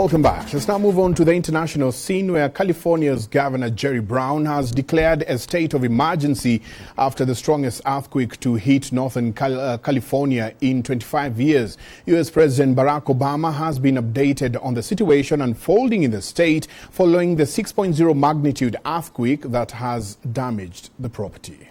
Welcome back. Let's now move on to the international scene where California's Governor Jerry Brown has declared a state of emergency after the strongest earthquake to hit northern California in 25 years. U.S. President Barack Obama has been updated on the situation unfolding in the state following the 6.0 magnitude earthquake that has damaged the property.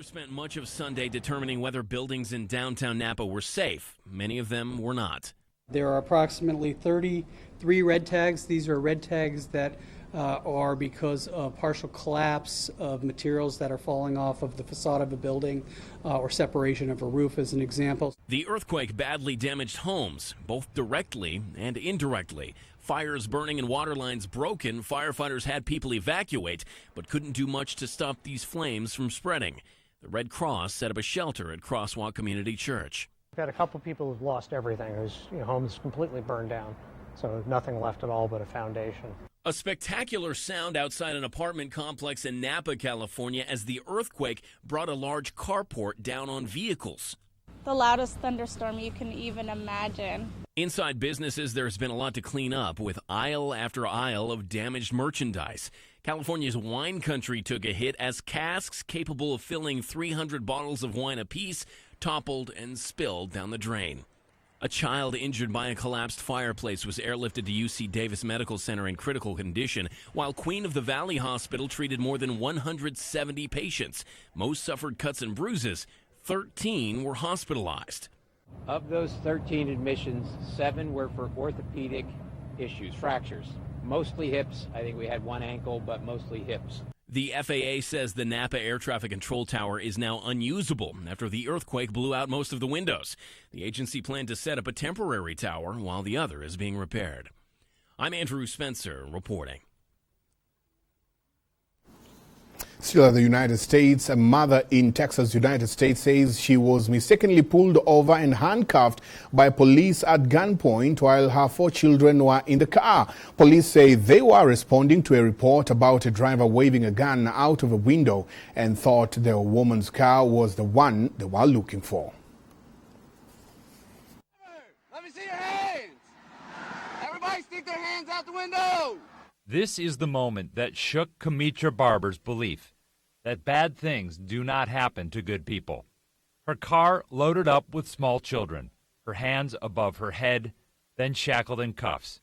Spent much of Sunday determining whether buildings in downtown Napa were safe. Many of them were not. There are approximately 33 red tags. These are red tags that are because of partial collapse of materials that are falling off of the facade of a building or separation of a roof, as an example. The earthquake badly damaged homes, both directly and indirectly. Fires burning and water lines broken. Firefighters had people evacuate, but couldn't do much to stop these flames from spreading. The Red Cross set up a shelter at Crosswalk Community Church. We've had a couple people who've lost everything, whose homes completely burned down, so nothing left at all but a foundation. A spectacular sound outside an apartment complex in Napa, California, as the earthquake brought a large carport down on vehicles. The loudest thunderstorm you can even imagine. Inside businesses, there's been a lot to clean up, with aisle after aisle of damaged merchandise. California's wine country took a hit as casks capable of filling 300 bottles of wine apiece toppled and spilled down the drain. A child injured by a collapsed fireplace was airlifted to UC Davis Medical Center in critical condition, while Queen of the Valley Hospital treated more than 170 patients. Most suffered cuts and bruises. 13 were hospitalized. Of those 13 admissions, 7 were for orthopedic issues, fractures. Mostly hips. I think we had one ankle, but mostly hips. The FAA says the Napa Air Traffic Control Tower is now unusable after the earthquake blew out most of the windows. The agency planned to set up a temporary tower while the other is being repaired. I'm Andrew Spencer reporting. Still at the United States, a mother in Texas, United States, says she was mistakenly pulled over and handcuffed by police at gunpoint while her 4 children were in the car. Police say they were responding to a report about a driver waving a gun out of a window and thought the woman's car was the one they were looking for. Let me see your hands! Everybody stick their hands out the window! This is the moment that shook Kamitra Barber's belief that bad things do not happen to good people. Her car loaded up with small children, her hands above her head, then shackled in cuffs.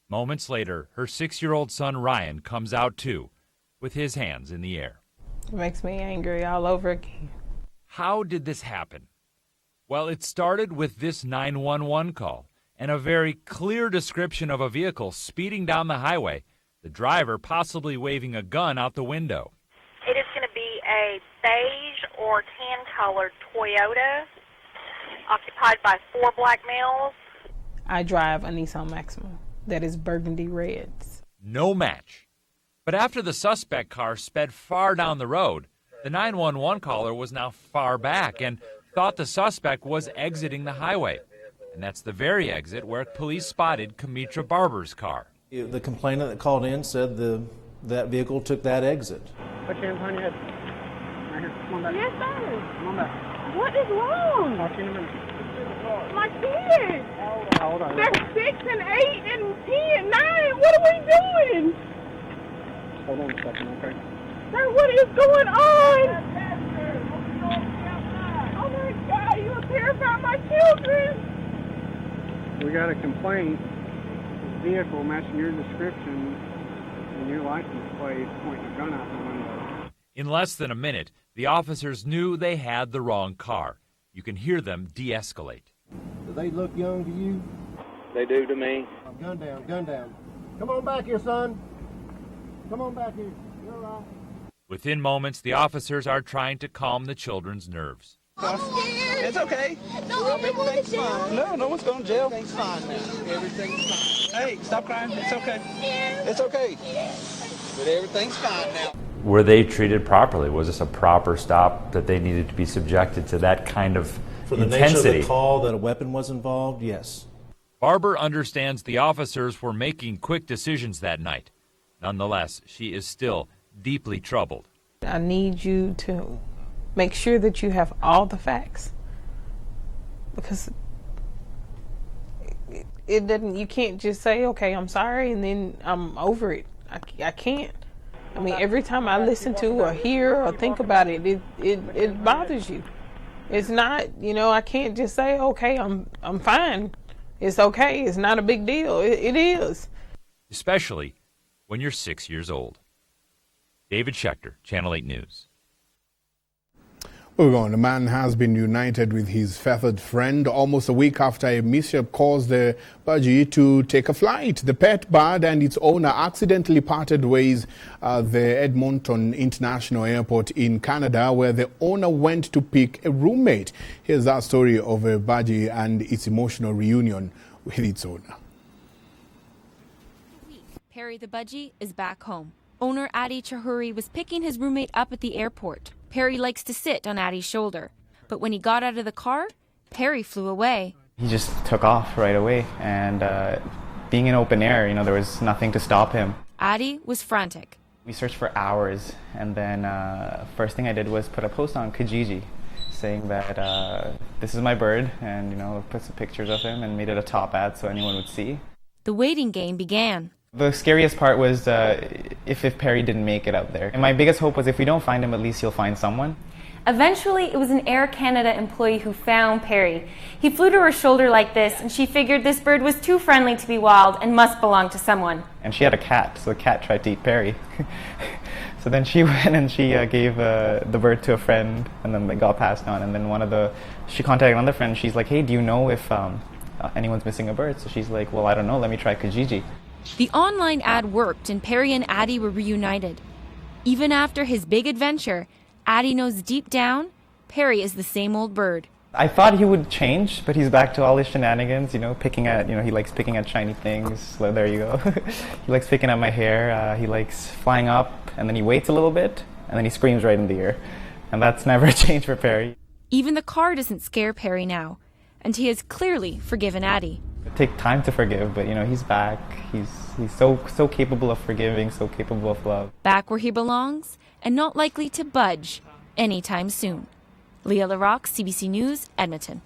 Moments later, her 6-year-old son Ryan comes out too, with his hands in the air. It makes me angry all over again. How did this happen? Well, it started with this 911 call and a very clear description of a vehicle speeding down the highway, the driver possibly waving a gun out the window. It is going to be a beige or tan-colored Toyota occupied by 4 black males. I drive a Nissan Maxima that is burgundy reds. No match. But after the suspect car sped far down the road, the 911 caller was now far back and thought the suspect was exiting the highway. And that's the very exit where police spotted Kamitra Barber's car. The complainant that called in said that vehicle took that exit. Put your hands on your head. Right here. Come on back. Yes, sir. Come on back. What is wrong? Talk to you in a minute. My kids. How old are they? They're 6 and 8 and 10, 9. What are we doing? Hold on a second, okay? Sir, what is going on? Oh my God, you are terrifying my children. We got a complaint. Vehicle matching your description and your license plate pointing a gun out the window. In less than a minute, the officers knew they had the wrong car. You can hear them de-escalate. Do they look young to you? They do to me. Gun down, gun down. Come on back here, son. Come on back here. You're all right. Within moments, the officers are trying to calm the children's nerves. I'm scared. It's okay. No, everything's fine. No one's going to jail. Everything's fine now. Everything's fine. Hey, stop crying. It's okay. It's okay. But everything's fine now. Were they treated properly? Was this a proper stop that they needed to be subjected to that kind of For the intensity? nature of the call that a weapon was involved, yes. Barber understands the officers were making quick decisions that night. Nonetheless, she is still deeply troubled. I need you to make sure that you have all the facts, because it doesn't. You can't just say, okay, I'm sorry, and then I'm over it. I can't. I mean, every time I listen to or hear or think about it, it bothers you. It's not, I can't just say, okay, I'm fine. It's okay. It's not a big deal. It is. Especially when you're 6 years old. David Schechter, Channel 8 News. Moving on, a man has been reunited with his feathered friend almost a week after a mishap caused the budgie to take a flight. The pet bird and its owner accidentally parted ways at the Edmonton International Airport in Canada, where the owner went to pick a roommate. Here's our story of a budgie and its emotional reunion with its owner. Perry the budgie is back home. Owner Adi Chahuri was picking his roommate up at the airport. Perry likes to sit on Adi's shoulder, but when he got out of the car, Perry flew away. He just took off right away, and being in open air, there was nothing to stop him. Adi was frantic. We searched for hours, and then first thing I did was put a post on Kijiji saying that this is my bird, and put some pictures of him and made it a top ad so anyone would see. The waiting game began. The scariest part was if Perry didn't make it out there. And my biggest hope was if we don't find him, at least he'll find someone. Eventually, it was an Air Canada employee who found Perry. He flew to her shoulder like this, and she figured this bird was too friendly to be wild and must belong to someone. And she had a cat, so the cat tried to eat Perry. So then she went and she gave the bird to a friend, and then they got passed on. And then she contacted another friend. She's like, hey, do you know if anyone's missing a bird? So she's like, well, I don't know, let me try Kijiji. The online ad worked and Perry and Adi were reunited. Even after his big adventure, Adi knows deep down Perry is the same old bird. I thought he would change, but he's back to all his shenanigans, he likes picking at shiny things. So there you go. He likes picking at my hair, he likes flying up, and then he waits a little bit, and then he screams right in the ear. And that's never a change for Perry. Even the car doesn't scare Perry now, and he has clearly forgiven Adi. It takes time to forgive, but he's back. He's so capable of forgiving, so capable of love. Back where he belongs, and not likely to budge anytime soon. Leah LaRock, CBC News, Edmonton.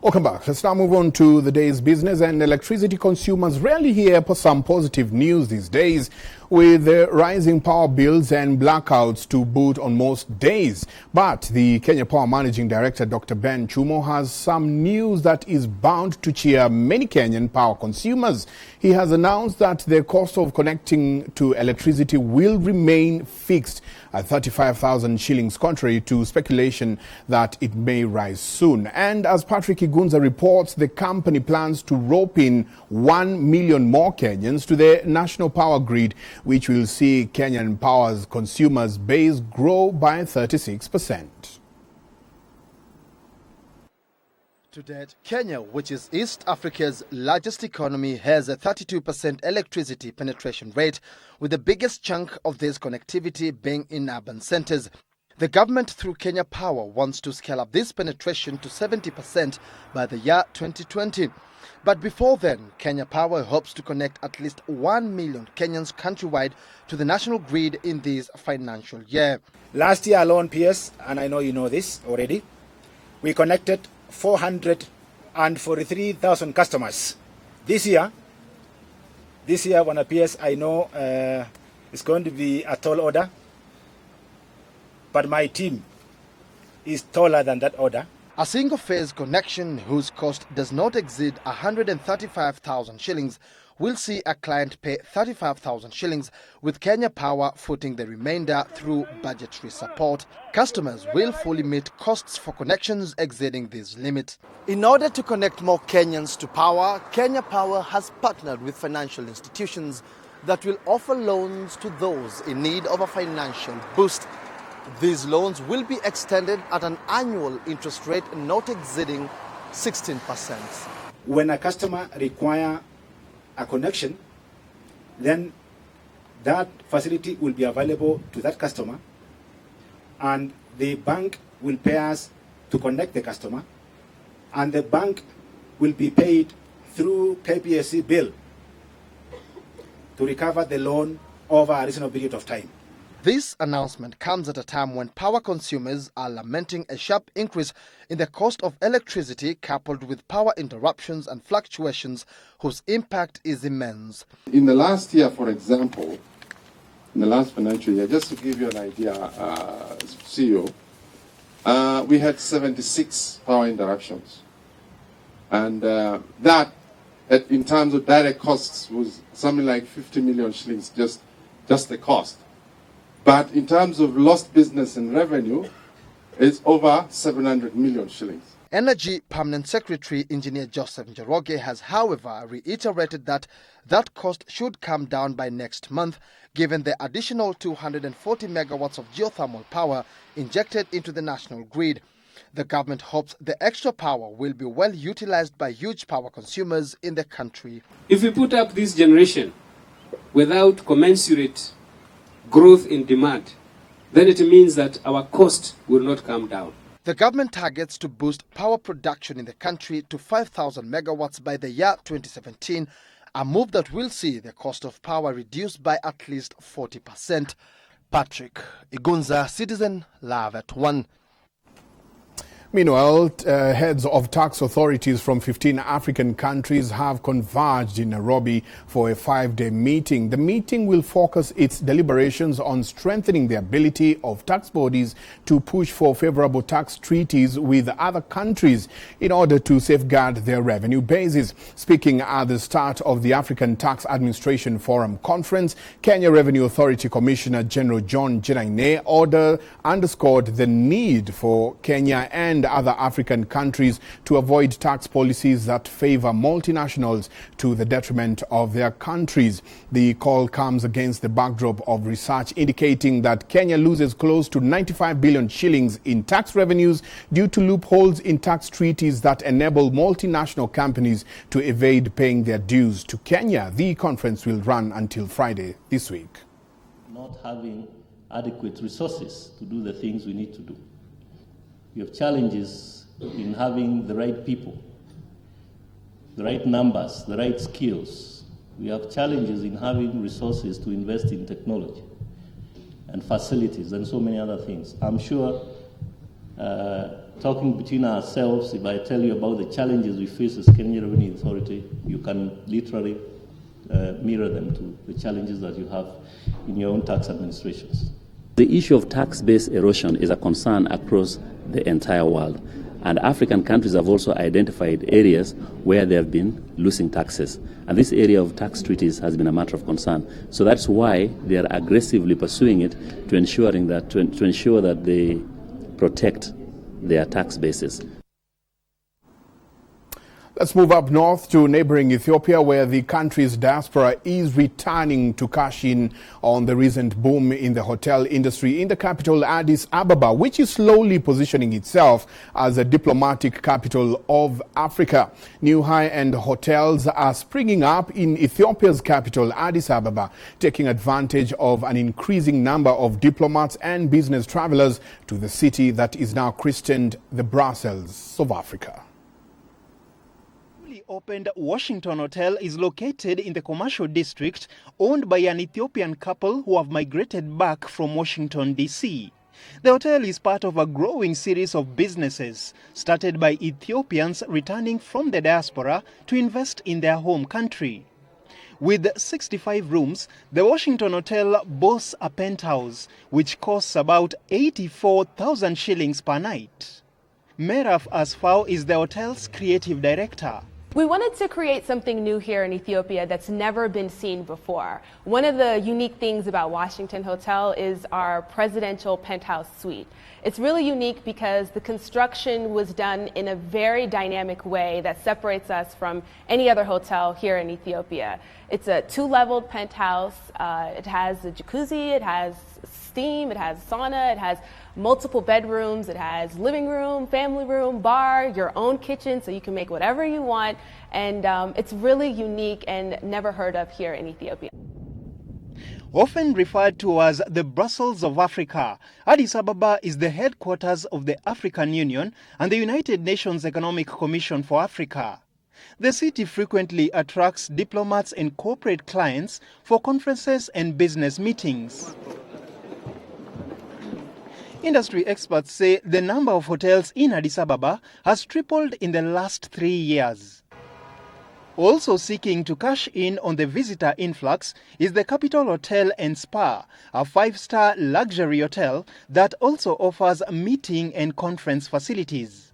Welcome back. Let's now move on to the day's business. And electricity consumers rarely hear some positive news these days, with rising power bills and blackouts to boot on most days. But the Kenya Power Managing Director, Dr. Ben Chumo, has some news that is bound to cheer many Kenyan power consumers. He has announced that the cost of connecting to electricity will remain fixed at 35,000 shillings, contrary to speculation that it may rise soon. And as Patrick Igunza reports, the company plans to rope in 1 million more Kenyans to the national power grid, which will see Kenyan Power's consumers base grow by 36%. To date, Kenya, which is East Africa's largest economy, has a 32% electricity penetration rate, with the biggest chunk of this connectivity being in urban centers. The government, through Kenya Power, wants to scale up this penetration to 70% by the year 2020. But before then, Kenya Power hopes to connect at least 1 million Kenyans countrywide to the national grid in this financial year. Last year alone, PS, and I know you know this already, we connected 443,000 customers. This year, when a PS, I know it's going to be a tall order, but my team is taller than that order. A single-phase connection whose cost does not exceed 135,000 shillings will see a client pay 35,000 shillings, with Kenya Power footing the remainder through budgetary support. Customers will fully meet costs for connections exceeding this limit. In order to connect more Kenyans to power, Kenya Power has partnered with financial institutions that will offer loans to those in need of a financial boost. These loans will be extended at an annual interest rate not exceeding 16%. When a customer requires a connection, then that facility will be available to that customer, and the bank will pay us to connect the customer, and the bank will be paid through KPSC bill to recover the loan over a reasonable period of time. This announcement comes at a time when power consumers are lamenting a sharp increase in the cost of electricity coupled with power interruptions and fluctuations whose impact is immense. In the last year, for example, in the last financial year, just to give you an idea, CEO, we had 76 power interruptions. And that, in terms of direct costs, was something like 50 million shillings, just the cost. But in terms of lost business and revenue, it's over 700 million shillings. Energy Permanent Secretary Engineer Joseph Njoroge has, however, reiterated that that cost should come down by next month, given the additional 240 megawatts of geothermal power injected into the national grid. The government hopes the extra power will be well utilized by huge power consumers in the country. If we put up this generation without commensurate growth in demand, then it means that our cost will not come down. The government targets to boost power production in the country to 5,000 megawatts by the year 2017, a move that will see the cost of power reduced by at least 40%. Patrick Igunza, Citizen, Live at 1. Meanwhile, heads of tax authorities from 15 African countries have converged in Nairobi for a 5-day meeting. The meeting will focus its deliberations on strengthening the ability of tax bodies to push for favorable tax treaties with other countries in order to safeguard their revenue bases. Speaking at the start of the African Tax Administration Forum Conference, Kenya Revenue Authority Commissioner General John Jiraine underscored the need for Kenya and other African countries to avoid tax policies that favor multinationals to the detriment of their countries. The call comes against the backdrop of research indicating that Kenya loses close to 95 billion shillings in tax revenues due to loopholes in tax treaties that enable multinational companies to evade paying their dues to Kenya. The conference will run until Friday this week. Not having adequate resources to do the things we need to do. We have challenges in having the right people, the right numbers, the right skills. We have challenges in having resources to invest in technology and facilities and so many other things. I'm sure talking between ourselves, if I tell you about the challenges we face as Kenya Revenue Authority, you can literally mirror them to the challenges that you have in your own tax administrations. The issue of tax-based erosion is a concern across the entire world. And African countries have also identified areas where they have been losing taxes. And this area of tax treaties has been a matter of concern. So that's why they are aggressively pursuing it to ensure that they protect their tax bases. Let's move up north to neighboring Ethiopia, where the country's diaspora is returning to cash in on the recent boom in the hotel industry in the capital Addis Ababa, which is slowly positioning itself as a diplomatic capital of Africa. New high-end hotels are springing up in Ethiopia's capital Addis Ababa, taking advantage of an increasing number of diplomats and business travelers to the city that is now christened the Brussels of Africa. Opened Washington Hotel is located in the commercial district owned by an Ethiopian couple who have migrated back from Washington, D.C. The hotel is part of a growing series of businesses started by Ethiopians returning from the diaspora to invest in their home country. With 65 rooms, the Washington Hotel boasts a penthouse which costs about 84,000 shillings per night. Meraf Asfau is the hotel's creative director. We wanted to create something new here in Ethiopia that's never been seen before. One of the unique things about Washington Hotel is our presidential penthouse suite. It's really unique because the construction was done in a very dynamic way that separates us from any other hotel here in Ethiopia. It's a 2-leveled penthouse. It has a jacuzzi, it has steam, it has sauna, it has multiple bedrooms, it has living room, family room, bar, your own kitchen, so you can make whatever you want. And it's really unique and never heard of here in Ethiopia. Often referred to as the Brussels of Africa, Addis Ababa is the headquarters of the African Union and the United Nations Economic Commission for Africa. The city frequently attracts diplomats and corporate clients for conferences and business meetings. Industry experts say the number of hotels in Addis Ababa has tripled in the last 3 years. Also seeking to cash in on the visitor influx is the Capital Hotel and Spa, a 5-star luxury hotel that also offers meeting and conference facilities.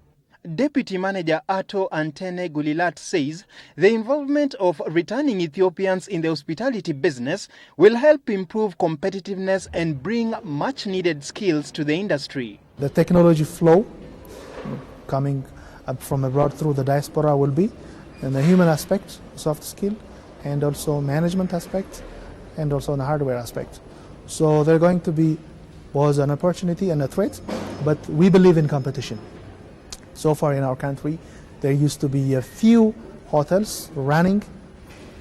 Deputy Manager Ato Antene Gulilat says the involvement of returning Ethiopians in the hospitality business will help improve competitiveness and bring much-needed skills to the industry. The technology flow coming up from abroad through the diaspora will be in the human aspect, soft skill, and also management aspect, and also in the hardware aspect. So they're going to be both an opportunity and a threat, but we believe in competition. So far in our country, there used to be a few hotels running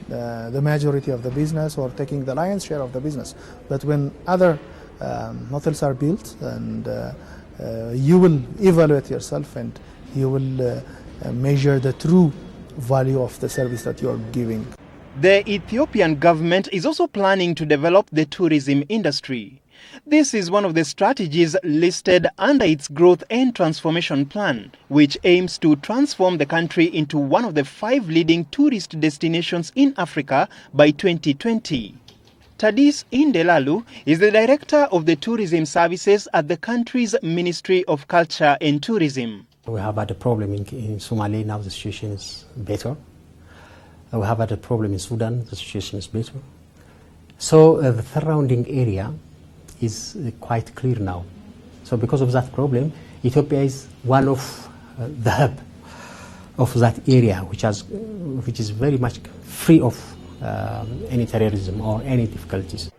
the majority of the business or taking the lion's share of the business. But when other hotels are built, and you will evaluate yourself and you will measure the true value of the service that you're giving. The Ethiopian government is also planning to develop the tourism industry. This is one of the strategies listed under its Growth and Transformation Plan, which aims to transform the country into one of the 5 leading tourist destinations in Africa by 2020. Tadis Indelalu is the director of the tourism services at the country's Ministry of Culture and Tourism. We have had a problem in Somalia, now the situation is better. We have had a problem in Sudan, the situation is better. So the surrounding area is quite clear now. So because of that problem, Ethiopia is one of the hub of that area, which is very much free of any terrorism or any difficulties.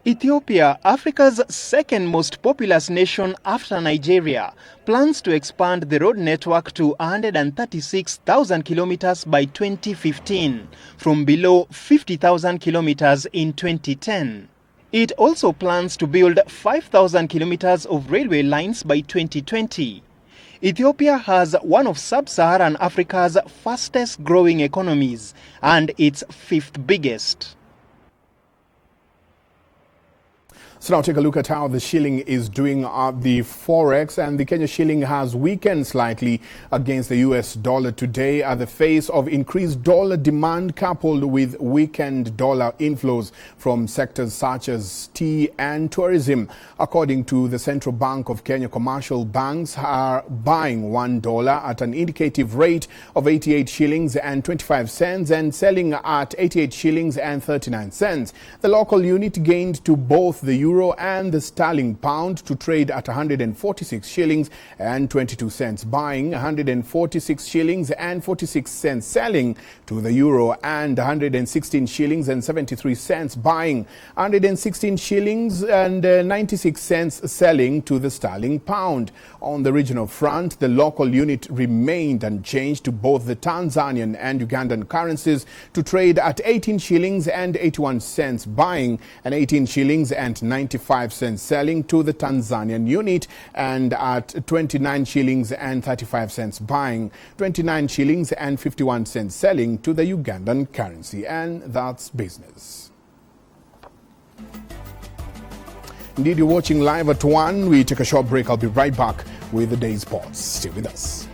Ethiopia, Africa's second most populous nation after Nigeria, plans to expand the road network to 136,000 kilometers by 2015, from below 50,000 kilometers in 2010. It also plans to build 5,000 kilometers of railway lines by 2020. Ethiopia has one of sub-Saharan Africa's fastest growing economies and its 5th biggest. So now take a look at how the shilling is doing at the Forex, and the Kenya shilling has weakened slightly against the US dollar today at the face of increased dollar demand coupled with weakened dollar inflows from sectors such as tea and tourism. According to the Central Bank of Kenya, commercial banks are buying $1 at an indicative rate of 88 shillings and 25 cents and selling at 88 shillings and 39 cents. The local unit gained to both the euro and the sterling pound to trade at 146 shillings and 22 cents, buying 146 shillings and 46 cents, selling to the euro, and 116 shillings and 73 cents, buying 116 shillings and 96 cents, selling to the sterling pound. On the regional front, the local unit remained unchanged to both the Tanzanian and Ugandan currencies to trade at 18 shillings and 81 cents, buying, and 18 shillings and 95 cents, selling to the Tanzanian unit, and at 29 shillings and 35 cents, buying, 29 shillings and 51 cents, selling to the Ugandan currency. And that's business. Indeed, you're watching live at 1. We take a short break. I'll be right back with the day's sports. Stay with us.